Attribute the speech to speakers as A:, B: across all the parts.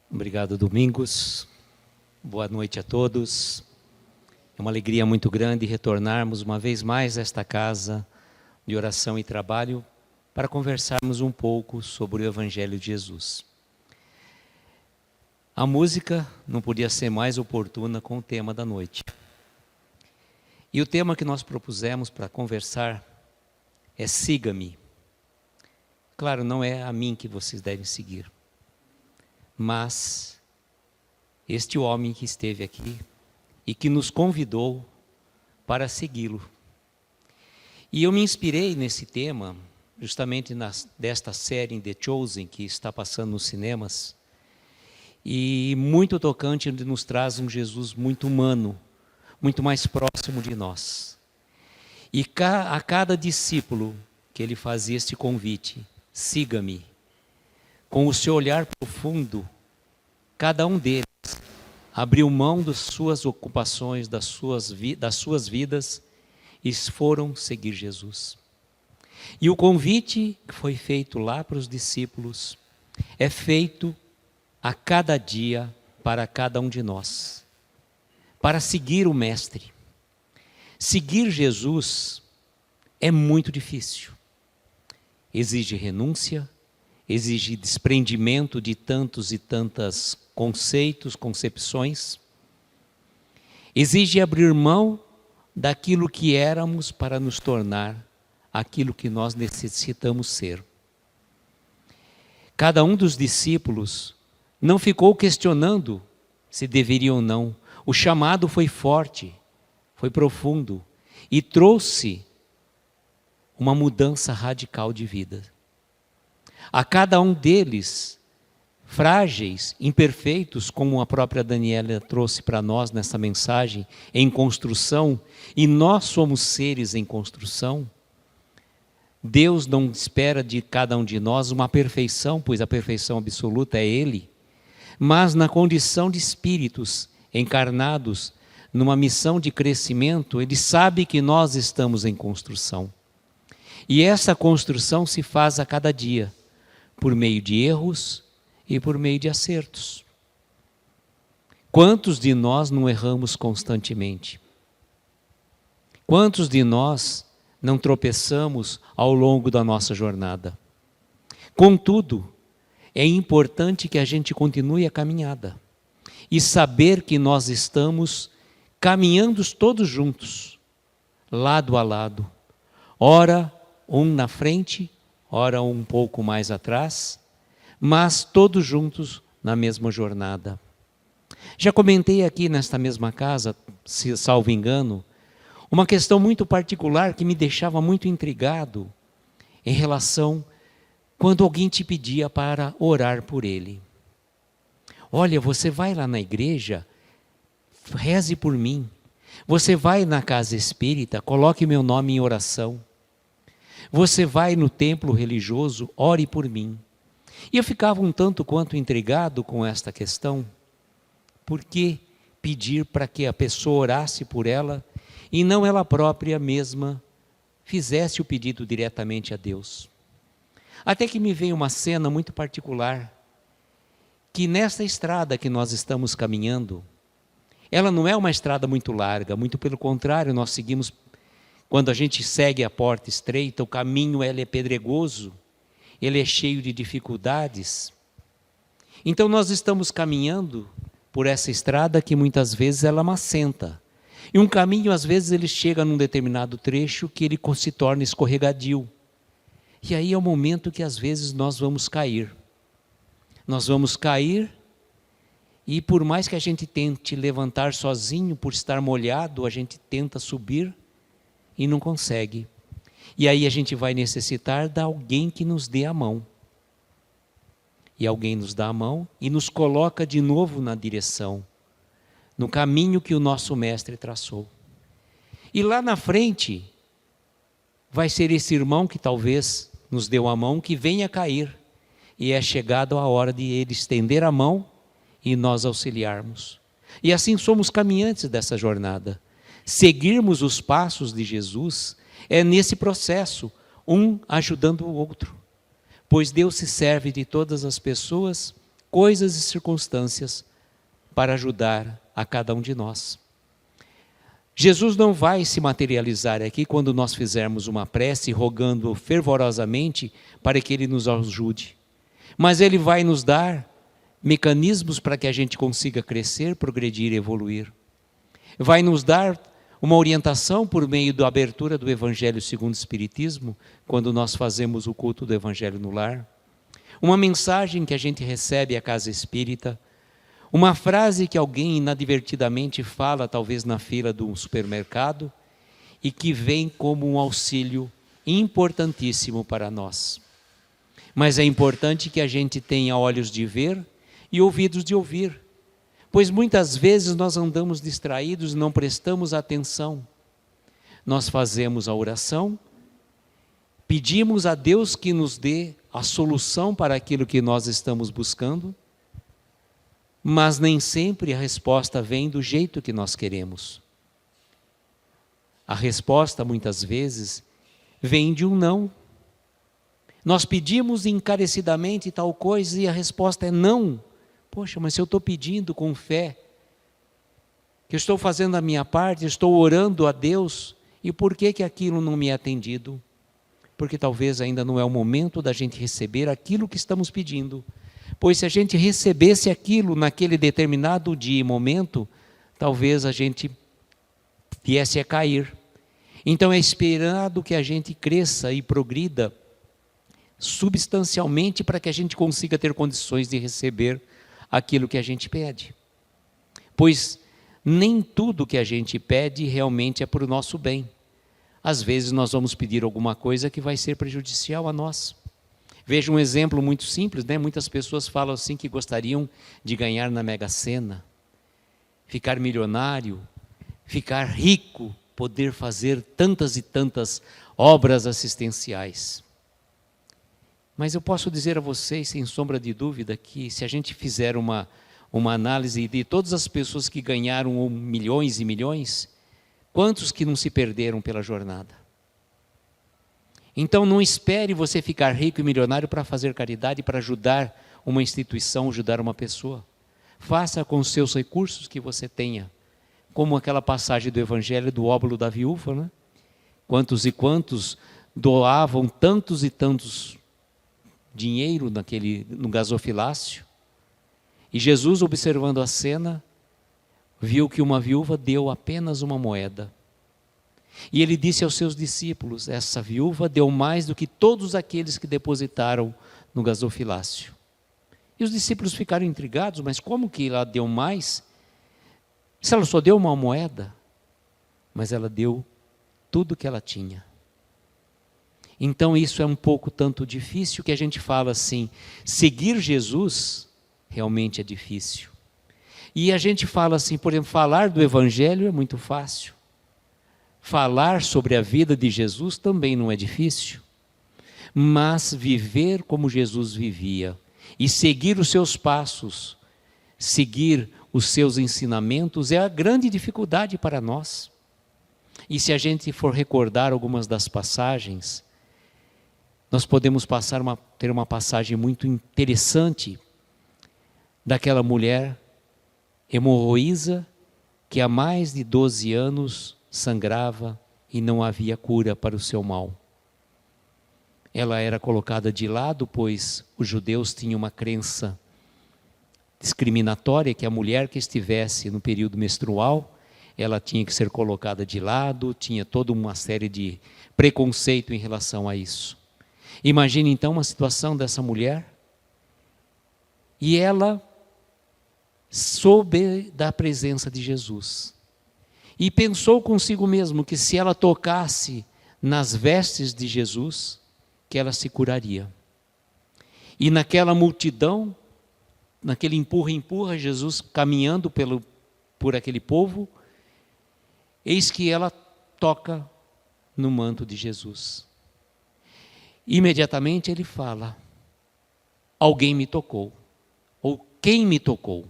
A: Obrigado, Domingos. Boa noite a todos. É uma alegria muito grande retornarmos uma vez mais a esta casa de oração e trabalho para conversarmos um pouco sobre o Evangelho de Jesus. A música não podia ser mais oportuna com o tema da noite. E o tema que nós propusemos para conversar é Siga-me. Claro, não é a mim que vocês devem seguir, mas este homem que esteve aqui e que nos convidou para segui-lo. E eu me inspirei nesse tema, justamente desta série The Chosen, que está passando nos cinemas, e muito tocante, onde nos traz um Jesus muito humano, muito mais próximo de nós. E a cada discípulo que ele fazia este convite, siga-me, com o seu olhar profundo, cada um deles abriu mão das suas ocupações, das suas vidas, e foram seguir Jesus. E o convite que foi feito lá para os discípulos é feito a cada dia para cada um de nós, para seguir o Mestre. Seguir Jesus é muito difícil. Exige renúncia, exige desprendimento de tantos e tantas conceitos, concepções. Exige abrir mão daquilo que éramos para nos tornar aquilo que nós necessitamos ser. Cada um dos discípulos não ficou questionando se deveria ou não. O chamado foi forte, foi profundo e trouxe uma mudança radical de vida. A cada um deles, frágeis, imperfeitos, como a própria Daniela trouxe para nós nessa mensagem, em construção, e nós somos seres em construção. Deus não espera de cada um de nós uma perfeição, pois a perfeição absoluta é Ele, mas na condição de espíritos encarnados, numa missão de crescimento, Ele sabe que nós estamos em construção. E essa construção se faz a cada dia, por meio de erros e por meio de acertos. Quantos de nós não erramos constantemente? Quantos de nós não tropeçamos ao longo da nossa jornada? Contudo, é importante que a gente continue a caminhada e saber que nós estamos caminhando todos juntos, lado a lado, ora um na frente, ora um pouco mais atrás, mas todos juntos na mesma jornada. Já comentei aqui nesta mesma casa, se salvo engano, uma questão muito particular que me deixava muito intrigado em relação quando alguém te pedia para orar por ele. Olha, você vai lá na igreja, reze por mim. Você vai na casa espírita, coloque meu nome em oração. Você vai no templo religioso, ore por mim. E eu ficava um tanto quanto intrigado com esta questão. Por que pedir para que a pessoa orasse por ela e não ela própria mesma fizesse o pedido diretamente a Deus? Até que me veio uma cena muito particular, que nesta estrada que nós estamos caminhando, ela não é uma estrada muito larga, muito pelo contrário, nós seguimos. Quando a gente segue a porta estreita, o caminho ele é pedregoso, ele é cheio de dificuldades. Então nós estamos caminhando por essa estrada que muitas vezes ela macenta. E um caminho às vezes ele chega num determinado trecho que ele se torna escorregadio. E aí é o momento que às vezes nós vamos cair. Nós vamos cair e por mais que a gente tente levantar sozinho, por estar molhado, a gente tenta subir e não consegue. E aí a gente vai necessitar de alguém que nos dê a mão. E alguém nos dá a mão e nos coloca de novo na direção, no caminho que o nosso mestre traçou. E lá na frente, vai ser esse irmão que talvez nos deu a mão, que venha cair. E é chegada a hora de ele estender a mão e nós auxiliarmos. E assim somos caminhantes dessa jornada. Seguirmos os passos de Jesus é nesse processo, um ajudando o outro. Pois Deus se serve de todas as pessoas coisas e circunstâncias para ajudar a cada um de nós. Jesus não vai se materializar aqui quando nós fizermos uma prece rogando fervorosamente para que Ele nos ajude. Mas Ele vai nos dar mecanismos para que a gente consiga crescer, progredir e evoluir. Vai nos dar uma orientação por meio da abertura do Evangelho segundo o Espiritismo, quando nós fazemos o culto do Evangelho no lar. Uma mensagem que a gente recebe à casa espírita, uma frase que alguém inadvertidamente fala, talvez na fila do supermercado, e que vem como um auxílio importantíssimo para nós. Mas é importante que a gente tenha olhos de ver e ouvidos de ouvir, pois muitas vezes nós andamos distraídos e não prestamos atenção. Nós fazemos a oração, pedimos a Deus que nos dê a solução para aquilo que nós estamos buscando, mas nem sempre a resposta vem do jeito que nós queremos. A resposta, muitas vezes, vem de um não. Nós pedimos encarecidamente tal coisa e a resposta é não. Poxa, mas se eu estou pedindo com fé, que eu estou fazendo a minha parte, estou orando a Deus, e por que aquilo não me é atendido? Porque talvez ainda não é o momento da gente receber aquilo que estamos pedindo. Pois se a gente recebesse aquilo naquele determinado dia e momento, talvez a gente viesse a cair. Então é esperado que a gente cresça e progrida substancialmente para que a gente consiga ter condições de receber aquilo que a gente pede. Pois nem tudo que a gente pede realmente é para o nosso bem. Às vezes nós vamos pedir alguma coisa que vai ser prejudicial a nós. Veja um exemplo muito simples, né? Muitas pessoas falam assim que gostariam de ganhar na Mega Sena, ficar milionário, ficar rico, poder fazer tantas e tantas obras assistenciais. Mas eu posso dizer a vocês, sem sombra de dúvida, que se a gente fizer uma análise de todas as pessoas que ganharam milhões e milhões, quantos que não se perderam pela jornada? Então não espere você ficar rico e milionário para fazer caridade, para ajudar uma instituição, ajudar uma pessoa. Faça com os seus recursos que você tenha. Como aquela passagem do Evangelho do óbolo da viúva, né? Quantos e quantos doavam tantos e tantos dinheiro no gasofilácio. E Jesus, observando a cena, viu que uma viúva deu apenas uma moeda. E ele disse aos seus discípulos, essa viúva deu mais do que todos aqueles que depositaram no gasofilácio. E os discípulos ficaram intrigados, mas como que ela deu mais? Se ela só deu uma moeda, mas ela deu tudo que ela tinha. Então isso é um pouco tanto difícil que a gente fala assim, seguir Jesus realmente é difícil. E a gente fala assim, por exemplo, falar do Evangelho é muito fácil. Falar sobre a vida de Jesus também não é difícil. Mas viver como Jesus vivia e seguir os seus passos, seguir os seus ensinamentos é a grande dificuldade para nós. E se a gente for recordar algumas das passagens, nós podemos ter uma passagem muito interessante daquela mulher hemorroísa que há mais de 12 anos sangrava e não havia cura para o seu mal. Ela era colocada de lado, pois os judeus tinham uma crença discriminatória que a mulher que estivesse no período menstrual, ela tinha que ser colocada de lado, tinha toda uma série de preconceito em relação a isso. Imagine então uma situação dessa mulher, e ela soube da presença de Jesus, e pensou consigo mesmo que se ela tocasse nas vestes de Jesus, que ela se curaria. E naquela multidão, naquele empurra, Jesus caminhando por aquele povo, eis que ela toca no manto de Jesus. Imediatamente ele fala, alguém me tocou, ou quem me tocou?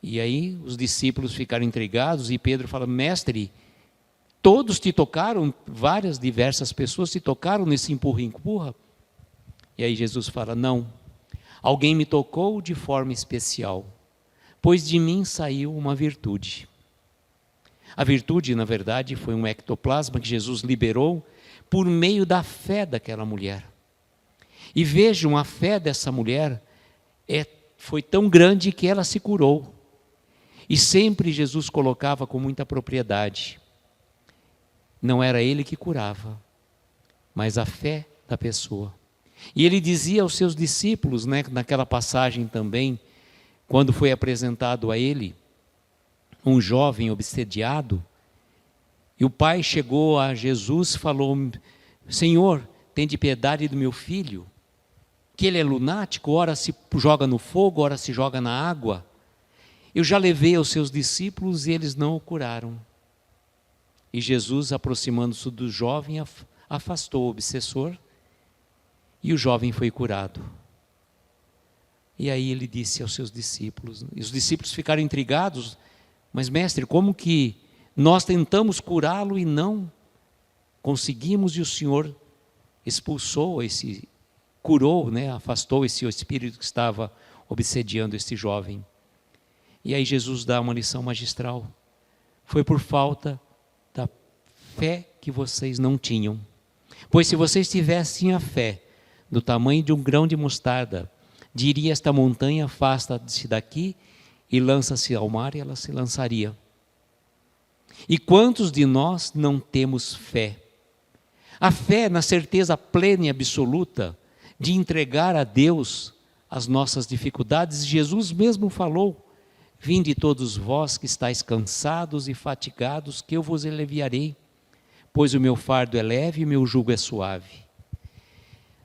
A: E aí os discípulos ficaram intrigados e Pedro fala, mestre, todos te tocaram, diversas pessoas te tocaram nesse empurra. E aí Jesus fala, não, Alguém me tocou de forma especial, pois de mim saiu uma virtude. A virtude, na verdade, foi um ectoplasma que Jesus liberou por meio da fé daquela mulher. E vejam, a fé dessa mulher foi tão grande que ela se curou. E sempre Jesus colocava com muita propriedade. Não era ele que curava, mas a fé da pessoa. E ele dizia aos seus discípulos, naquela passagem também, quando foi apresentado a ele um jovem obsediado, e o pai chegou a Jesus e falou: Senhor, tende piedade do meu filho, que ele é lunático, ora se joga no fogo, ora se joga na água. Eu já levei aos seus discípulos e eles não o curaram. E Jesus, aproximando-se do jovem, afastou o obsessor e o jovem foi curado. E aí ele disse aos seus discípulos, e os discípulos ficaram intrigados: mas mestre, como que nós tentamos curá-lo e não conseguimos, e o Senhor expulsou curou, afastou esse espírito que estava obsediando este jovem? E aí Jesus dá uma lição magistral: foi por falta da fé que vocês não tinham. Pois se vocês tivessem a fé do tamanho de um grão de mostarda, diria esta montanha: afasta-se daqui e lança-se ao mar, e ela se lançaria. E quantos de nós não temos fé? A fé na certeza plena e absoluta de entregar a Deus as nossas dificuldades. Jesus mesmo falou: vinde todos vós que estáis cansados e fatigados, que eu vos aliviarei, pois o meu fardo é leve e o meu jugo é suave.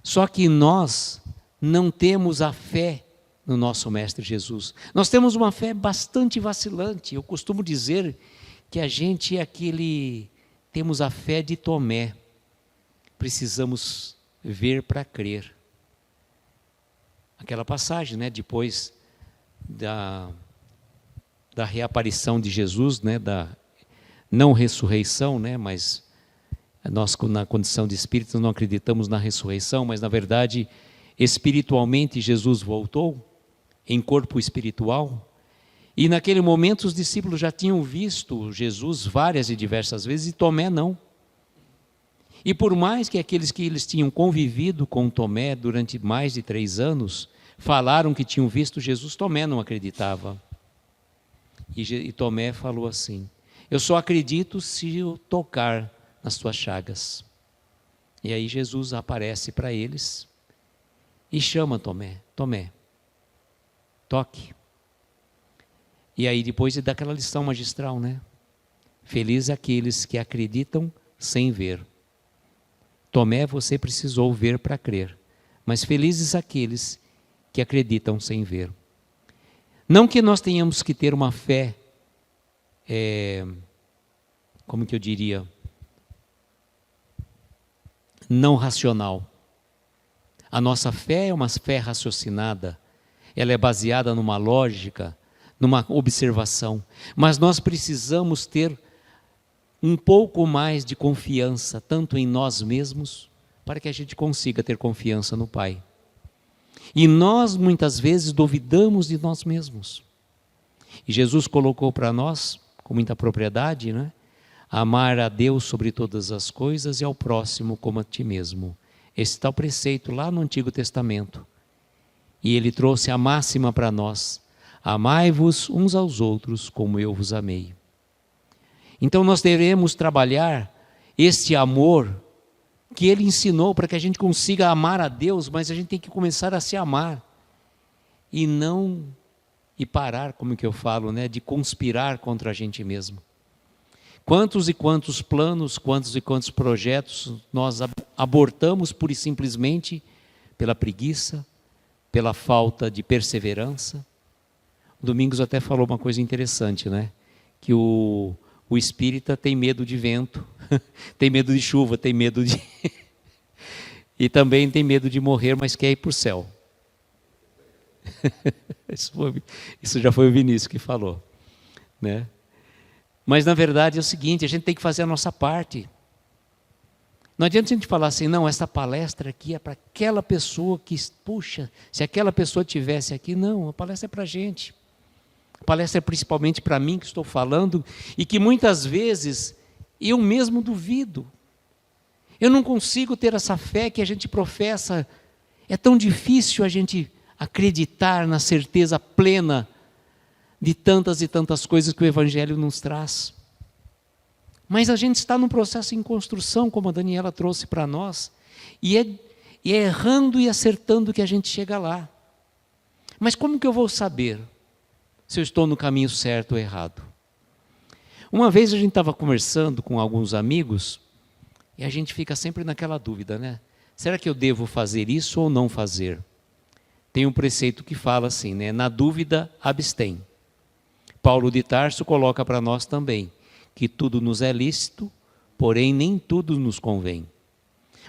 A: Só que nós não temos a fé no nosso Mestre Jesus. Nós temos uma fé bastante vacilante. Eu costumo dizer que a gente é temos a fé de Tomé. Precisamos ver para crer. Aquela passagem, depois da reaparição de Jesus, da não ressurreição, mas nós, na condição de espírito, não acreditamos na ressurreição, mas na verdade, espiritualmente Jesus voltou em corpo espiritual. E naquele momento os discípulos já tinham visto Jesus várias e diversas vezes, e Tomé não. E por mais que aqueles que eles tinham convivido com Tomé durante mais de 3 anos, falaram que tinham visto Jesus, Tomé não acreditava. E Tomé falou assim: eu só acredito se eu tocar nas tuas chagas. E aí Jesus aparece para eles e chama Tomé: Tomé, toque. E aí depois ele dá aquela lição magistral, Felizes aqueles que acreditam sem ver. Tomé, você precisou ver para crer, mas felizes aqueles que acreditam sem ver. Não que nós tenhamos que ter uma fé, como que eu diria, não racional. A nossa fé é uma fé raciocinada, ela é baseada numa lógica, numa observação, mas nós precisamos ter um pouco mais de confiança, tanto em nós mesmos, para que a gente consiga ter confiança no Pai. E nós muitas vezes duvidamos de nós mesmos. E Jesus colocou para nós, com muita propriedade, amar a Deus sobre todas as coisas e ao próximo como a ti mesmo. Esse está o preceito lá no Antigo Testamento. E ele trouxe a máxima para nós: amai-vos uns aos outros como eu vos amei. Então nós devemos trabalhar este amor que ele ensinou para que a gente consiga amar a Deus, mas a gente tem que começar a se amar e parar, como que eu falo, de conspirar contra a gente mesmo. Quantos e quantos planos, quantos e quantos projetos nós abortamos pura e simplesmente pela preguiça, pela falta de perseverança. O Domingos até falou uma coisa interessante, que o espírita tem medo de vento, tem medo de chuva, tem medo de... e também tem medo de morrer, mas quer ir para o céu. Isso já foi o Vinícius que falou, Mas na verdade é o seguinte: a gente tem que fazer a nossa parte. Não adianta a gente falar assim, não, essa palestra aqui é para aquela pessoa que, puxa, se aquela pessoa tivesse aqui. Não, a palestra é para a gente. A palestra é principalmente para mim que estou falando e que muitas vezes eu mesmo duvido. Eu não consigo ter essa fé que a gente professa. É tão difícil a gente acreditar na certeza plena de tantas e tantas coisas que o Evangelho nos traz. Mas a gente está num processo em construção, como a Daniela trouxe para nós, e é errando e acertando que a gente chega lá. Mas como que eu vou saber se eu estou no caminho certo ou errado? Uma vez a gente estava conversando com alguns amigos, e a gente fica sempre naquela dúvida, né? Será que eu devo fazer isso ou não fazer? Tem um preceito que fala assim, né? Na dúvida, abstém. Paulo de Tarso coloca para nós também, que tudo nos é lícito, porém nem tudo nos convém.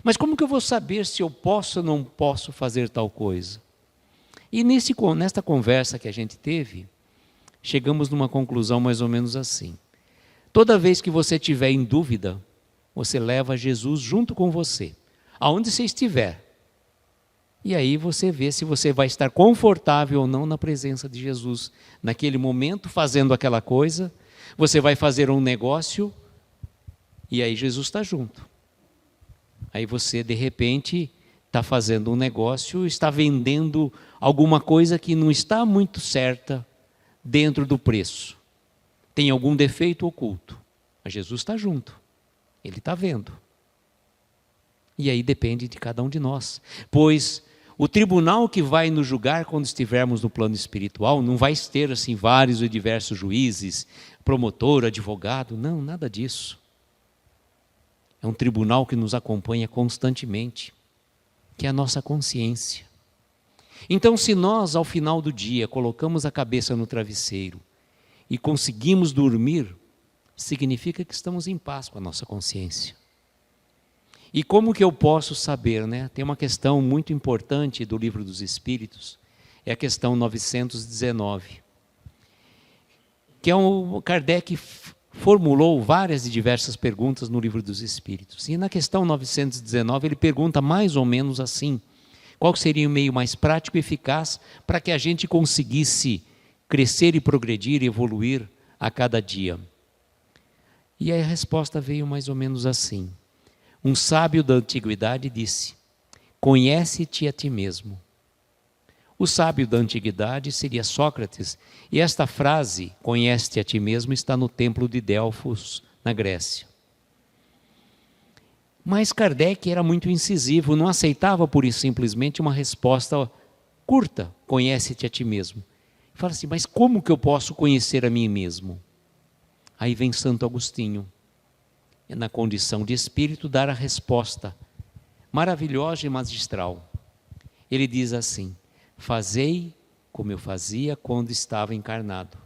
A: Mas como que eu vou saber se eu posso ou não posso fazer tal coisa? E nesta conversa que a gente teve, chegamos numa conclusão mais ou menos assim. Toda vez que você estiver em dúvida, você leva Jesus junto com você, aonde você estiver. E aí você vê se você vai estar confortável ou não na presença de Jesus. Naquele momento, fazendo aquela coisa, você vai fazer um negócio e aí Jesus está junto. Aí você, de repente, está fazendo um negócio, está vendendo alguma coisa que não está muito certa dentro do preço. Tem algum defeito oculto. Mas Jesus está junto. Ele está vendo. E aí depende de cada um de nós. Pois o tribunal que vai nos julgar quando estivermos no plano espiritual não vai ter assim vários e diversos juízes, promotor, advogado, não, nada disso. É um tribunal que nos acompanha constantemente, que é a nossa consciência. Então, se nós, ao final do dia, colocamos a cabeça no travesseiro e conseguimos dormir, significa que estamos em paz com a nossa consciência. E como que eu posso saber, né? Tem uma questão muito importante do Livro dos Espíritos, é a questão 919, que Kardec formulou várias e diversas perguntas no Livro dos Espíritos. E na questão 919 ele pergunta mais ou menos assim, qual seria o meio mais prático e eficaz para que a gente conseguisse crescer e progredir e evoluir a cada dia? E a resposta veio mais ou menos assim. Um sábio da antiguidade disse, conhece-te a ti mesmo. O sábio da antiguidade seria Sócrates, e esta frase, conhece-te a ti mesmo, está no templo de Delfos, na Grécia. Mas Kardec era muito incisivo, não aceitava pura e simplesmente uma resposta curta, conhece-te a ti mesmo. Fala assim, mas como que eu posso conhecer a mim mesmo? Aí vem Santo Agostinho, na condição de espírito, dar a resposta maravilhosa e magistral. Ele diz assim, fazei como eu fazia quando estava encarnado.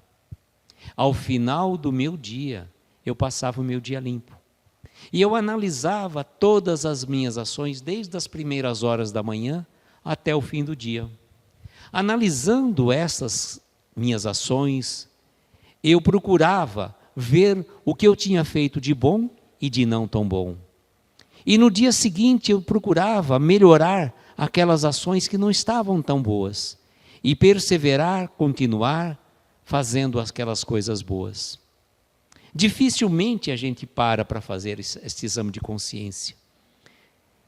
A: Ao final do meu dia, eu passava o meu dia limpo. E eu analisava todas as minhas ações, desde as primeiras horas da manhã até o fim do dia. Analisando essas minhas ações, eu procurava ver o que eu tinha feito de bom e de não tão bom. E no dia seguinte eu procurava melhorar aquelas ações que não estavam tão boas e perseverar, continuar fazendo aquelas coisas boas. Dificilmente a gente para fazer esse exame de consciência.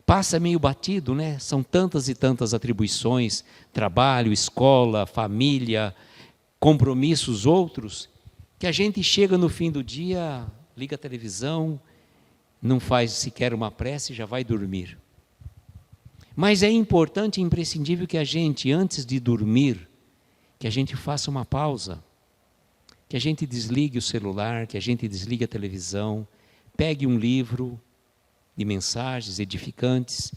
A: Passa meio batido, né? São tantas e tantas atribuições, trabalho, escola, família, compromissos outros, que a gente chega no fim do dia, liga a televisão, não faz sequer uma prece e já vai dormir. Mas é importante e imprescindível que a gente, antes de dormir, que a gente faça uma pausa, que a gente desligue o celular, que a gente desligue a televisão, pegue um livro de mensagens edificantes,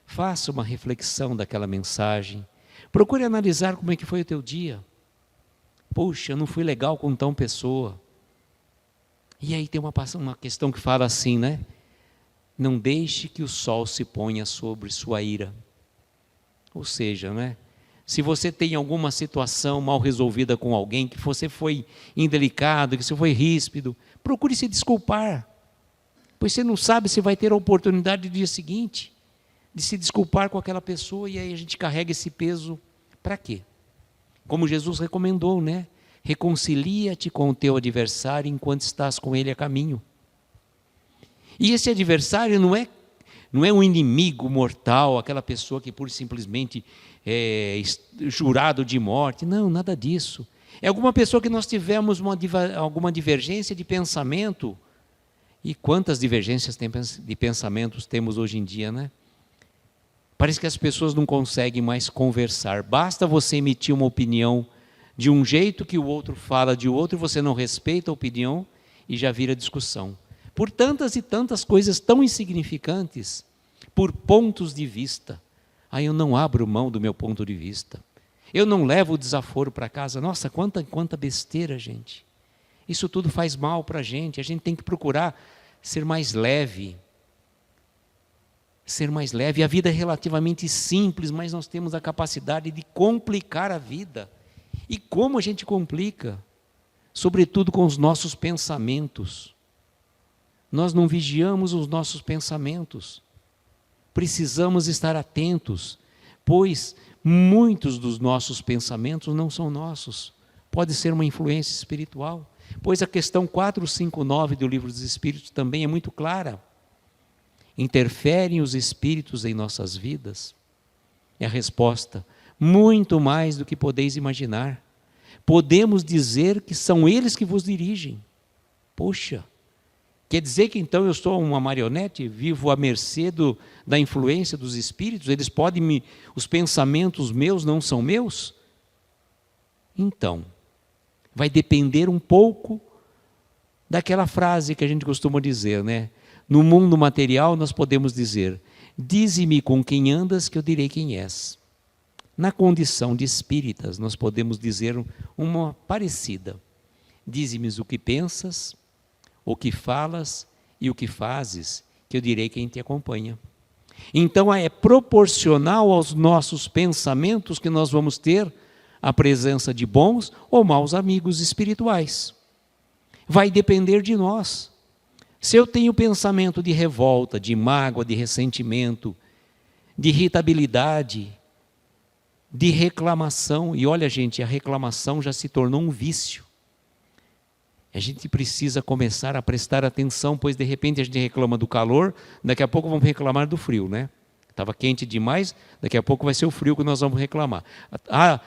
A: faça uma reflexão daquela mensagem, procure analisar como é que foi o teu dia. Puxa, não fui legal com tal pessoa. E aí tem uma questão que fala assim, né? Não deixe que o sol se ponha sobre sua ira. Ou seja, né? Se você tem alguma situação mal resolvida com alguém, que você foi indelicado, que você foi ríspido, procure se desculpar. Pois você não sabe se vai ter a oportunidade no dia seguinte de se desculpar com aquela pessoa, e aí a gente carrega esse peso para quê? Como Jesus recomendou, né? Reconcilia-te com o teu adversário enquanto estás com ele a caminho. E esse adversário não é um inimigo mortal, aquela pessoa que por simplesmente é jurado de morte. Não, nada disso. É alguma pessoa que nós tivemos alguma divergência de pensamento. E quantas divergências de pensamentos temos hoje em dia, né? Parece que as pessoas não conseguem mais conversar. Basta você emitir uma opinião de um jeito que o outro fala de outro, você não respeita a opinião e já vira discussão. Por tantas e tantas coisas tão insignificantes, por pontos de vista. Aí eu não abro mão do meu ponto de vista. Eu não levo o desaforo para casa. Nossa, quanta besteira, gente. Isso tudo faz mal para a gente tem que procurar ser mais leve. Ser mais leve. A vida é relativamente simples, mas nós temos a capacidade de complicar a vida. E como a gente complica? Sobretudo com os nossos pensamentos. Nós não vigiamos os nossos pensamentos. Precisamos estar atentos, pois muitos dos nossos pensamentos não são nossos. Pode ser uma influência espiritual. Pois a questão 459 do Livro dos Espíritos também é muito clara. Interferem os espíritos em nossas vidas? É a resposta. Muito mais do que podeis imaginar. Podemos dizer que são eles que vos dirigem. Poxa, quer dizer que então eu sou uma marionete, vivo à mercê da influência dos espíritos? Eles podem os pensamentos meus não são meus? Então, vai depender um pouco daquela frase que a gente costuma dizer, né? No mundo material nós podemos dizer: dize-me com quem andas que eu direi quem és. Na condição de espíritas nós podemos dizer uma parecida: dize-me o que pensas, o que falas e o que fazes, que eu direi quem te acompanha. Então é proporcional aos nossos pensamentos que nós vamos ter a presença de bons ou maus amigos espirituais. Vai depender de nós. Se eu tenho pensamento de revolta, de mágoa, de ressentimento, de irritabilidade, de reclamação, e olha gente, a reclamação já se tornou um vício. A gente precisa começar a prestar atenção, pois de repente a gente reclama do calor, daqui a pouco vamos reclamar do frio, né? Estava quente demais, daqui a pouco vai ser o frio que nós vamos reclamar. Ah,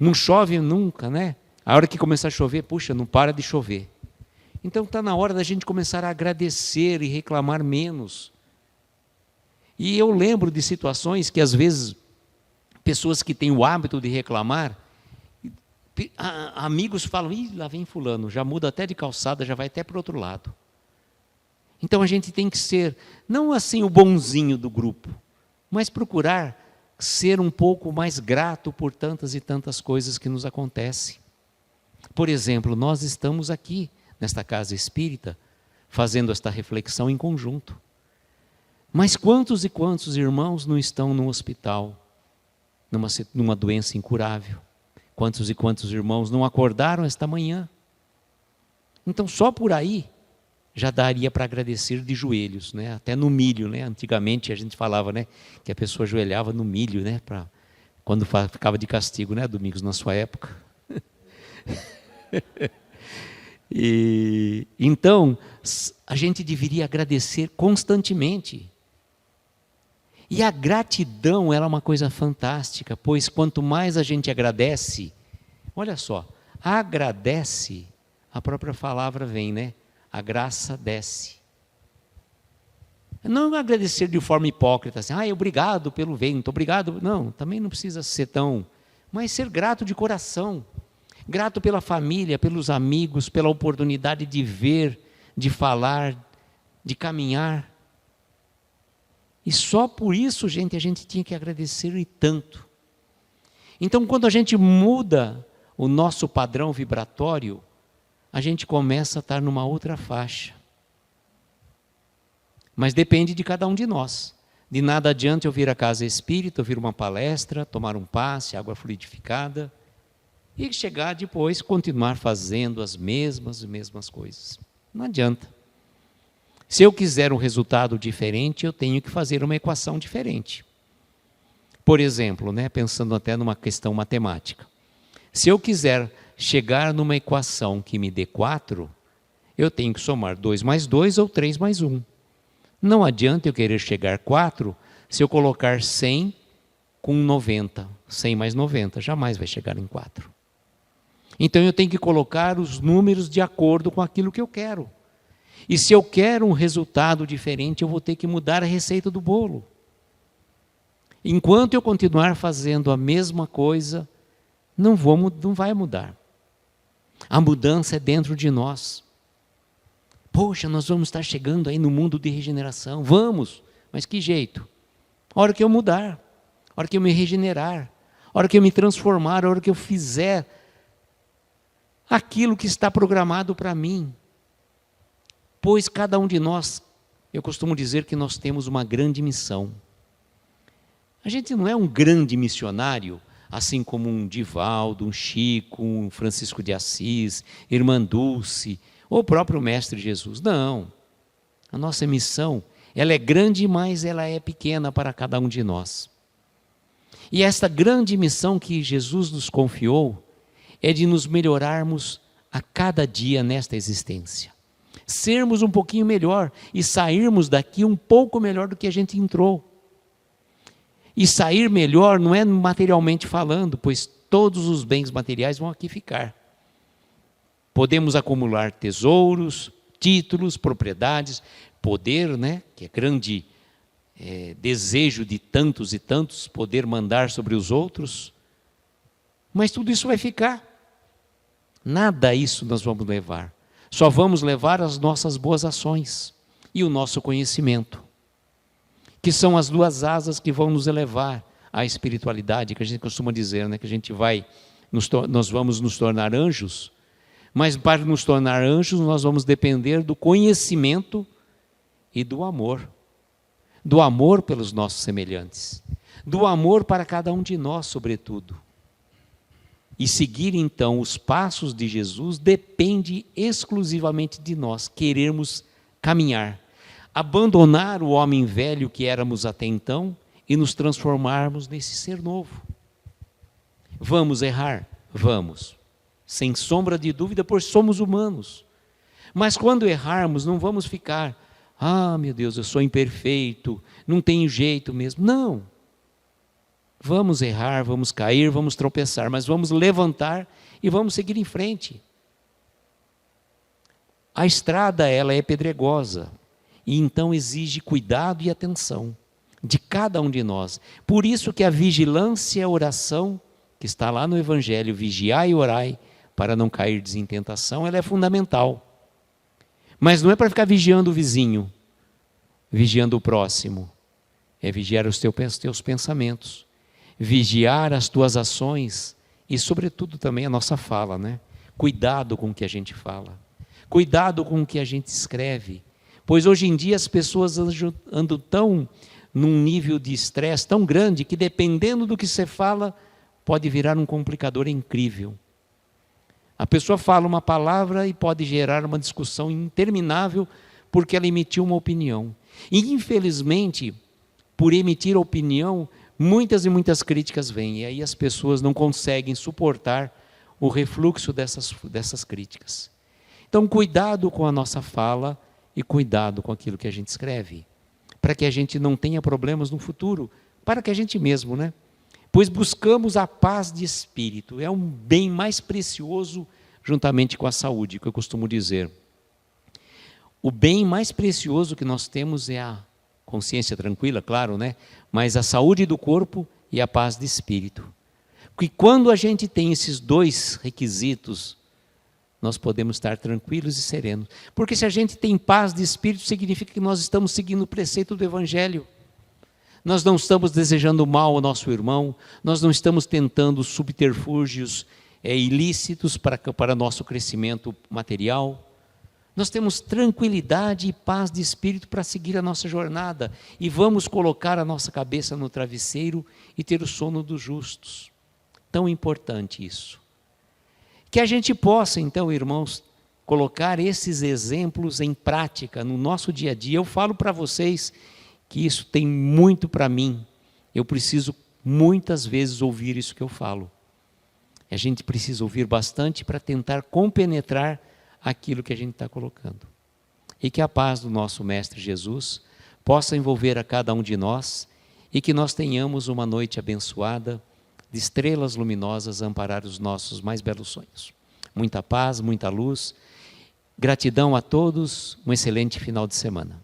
A: não chove nunca, né? A hora que começar a chover, puxa, não para de chover. Então está na hora da gente começar a agradecer e reclamar menos. E eu lembro de situações que às vezes, pessoas que têm o hábito de reclamar, amigos falam: ih, lá vem fulano, já muda até de calçada, já vai até para o outro lado. Então a gente tem que ser, não assim o bonzinho do grupo, mas procurar ser um pouco mais grato por tantas e tantas coisas que nos acontecem. Por exemplo, nós estamos aqui, nesta casa espírita, fazendo esta reflexão em conjunto. Mas quantos e quantos irmãos não estão no hospital, numa doença incurável? Quantos e quantos irmãos não acordaram esta manhã? Então só por aí já daria para agradecer de joelhos, né? Até no milho, né? Antigamente a gente falava, né, que a pessoa ajoelhava no milho, né, quando ficava de castigo, né, Domingos, na sua época. E então a gente deveria agradecer constantemente. E a gratidão ela é uma coisa fantástica, pois quanto mais a gente agradece, olha só, agradece, a própria palavra vem, né? A graça desce. Não agradecer de forma hipócrita, assim, obrigado pelo vento, obrigado. Não, também não precisa ser tão, mas ser grato de coração. Grato pela família, pelos amigos, pela oportunidade de ver, de falar, de caminhar. E só por isso, gente, a gente tinha que agradecer e tanto. Então, quando a gente muda o nosso padrão vibratório, a gente começa a estar numa outra faixa. Mas depende de cada um de nós. De nada adianta eu vir à casa espírita, ouvir uma palestra, tomar um passe, água fluidificada, e chegar depois, continuar fazendo as mesmas coisas. Não adianta. Se eu quiser um resultado diferente, eu tenho que fazer uma equação diferente. Por exemplo, pensando até numa questão matemática. Se eu quiser chegar numa equação que me dê 4, eu tenho que somar 2 mais 2 ou 3 mais 1. Não adianta eu querer chegar a 4 se eu colocar 100 com 90. 100 mais 90 jamais vai chegar em 4. Então eu tenho que colocar os números de acordo com aquilo que eu quero. E se eu quero um resultado diferente, eu vou ter que mudar a receita do bolo. Enquanto eu continuar fazendo a mesma coisa, não vai mudar. A mudança é dentro de nós. Poxa, nós vamos estar chegando aí no mundo de regeneração. Vamos, mas que jeito? A hora que eu mudar, a hora que eu me regenerar, a hora que eu me transformar, a hora que eu fizer aquilo que está programado para mim. Pois cada um de nós, eu costumo dizer que nós temos uma grande missão. A gente não é um grande missionário, assim como um Divaldo, um Chico, um Francisco de Assis, Irmã Dulce, ou o próprio Mestre Jesus. Não. A nossa missão, ela é grande, mas ela é pequena para cada um de nós. E esta grande missão que Jesus nos confiou é de nos melhorarmos a cada dia nesta existência. Sermos um pouquinho melhor e sairmos daqui um pouco melhor do que a gente entrou. E sair melhor não é materialmente falando, pois todos os bens materiais vão aqui ficar. Podemos acumular tesouros, títulos, propriedades, poder, que é grande desejo de tantos e tantos, poder mandar sobre os outros. Mas tudo isso vai ficar. Nada isso nós vamos levar. Só vamos levar as nossas boas ações e o nosso conhecimento, que são as duas asas que vão nos elevar à espiritualidade, que a gente costuma dizer, que nós vamos nos tornar anjos, mas para nos tornar anjos nós vamos depender do conhecimento e do amor pelos nossos semelhantes, do amor para cada um de nós, sobretudo. E seguir então os passos de Jesus depende exclusivamente de nós, querermos caminhar, abandonar o homem velho que éramos até então e nos transformarmos nesse ser novo. Vamos errar? Vamos, sem sombra de dúvida, pois somos humanos. Mas quando errarmos, não vamos ficar, meu Deus, eu sou imperfeito, não tenho jeito mesmo. Não. Vamos errar, vamos cair, vamos tropeçar, mas vamos levantar e vamos seguir em frente. A estrada, ela é pedregosa, e então exige cuidado e atenção de cada um de nós. Por isso que a vigilância e a oração, que está lá no Evangelho, vigiai e orai, para não cair em tentação, ela é fundamental. Mas não é para ficar vigiando o vizinho, vigiando o próximo, é vigiar os teus pensamentos, vigiar as tuas ações e, sobretudo, também a nossa fala, Cuidado com o que a gente fala, cuidado com o que a gente escreve, pois hoje em dia as pessoas andam tão num nível de estresse tão grande que, dependendo do que você fala, pode virar um complicador incrível. A pessoa fala uma palavra e pode gerar uma discussão interminável porque ela emitiu uma opinião. E, infelizmente, por emitir opinião, muitas e muitas críticas vêm, e aí as pessoas não conseguem suportar o refluxo dessas críticas. Então, cuidado com a nossa fala e cuidado com aquilo que a gente escreve, para que a gente não tenha problemas no futuro, para que a gente mesmo, Pois buscamos a paz de espírito, é um bem mais precioso juntamente com a saúde, que eu costumo dizer. O bem mais precioso que nós temos é a consciência tranquila, claro, mas a saúde do corpo e a paz de espírito. Porque quando a gente tem esses dois requisitos, nós podemos estar tranquilos e serenos. Porque se a gente tem paz de espírito, significa que nós estamos seguindo o preceito do Evangelho. Nós não estamos desejando mal ao nosso irmão, nós não estamos tentando subterfúgios ilícitos para nosso crescimento material. Nós temos tranquilidade e paz de espírito para seguir a nossa jornada e vamos colocar a nossa cabeça no travesseiro e ter o sono dos justos. Tão importante isso. Que a gente possa, então, irmãos, colocar esses exemplos em prática no nosso dia a dia. Eu falo para vocês que isso tem muito para mim. Eu preciso muitas vezes ouvir isso que eu falo. A gente precisa ouvir bastante para tentar compenetrar aquilo que a gente está colocando. E que a paz do nosso Mestre Jesus possa envolver a cada um de nós e que nós tenhamos uma noite abençoada, de estrelas luminosas a amparar os nossos mais belos sonhos. Muita paz, muita luz. Gratidão a todos, um excelente final de semana.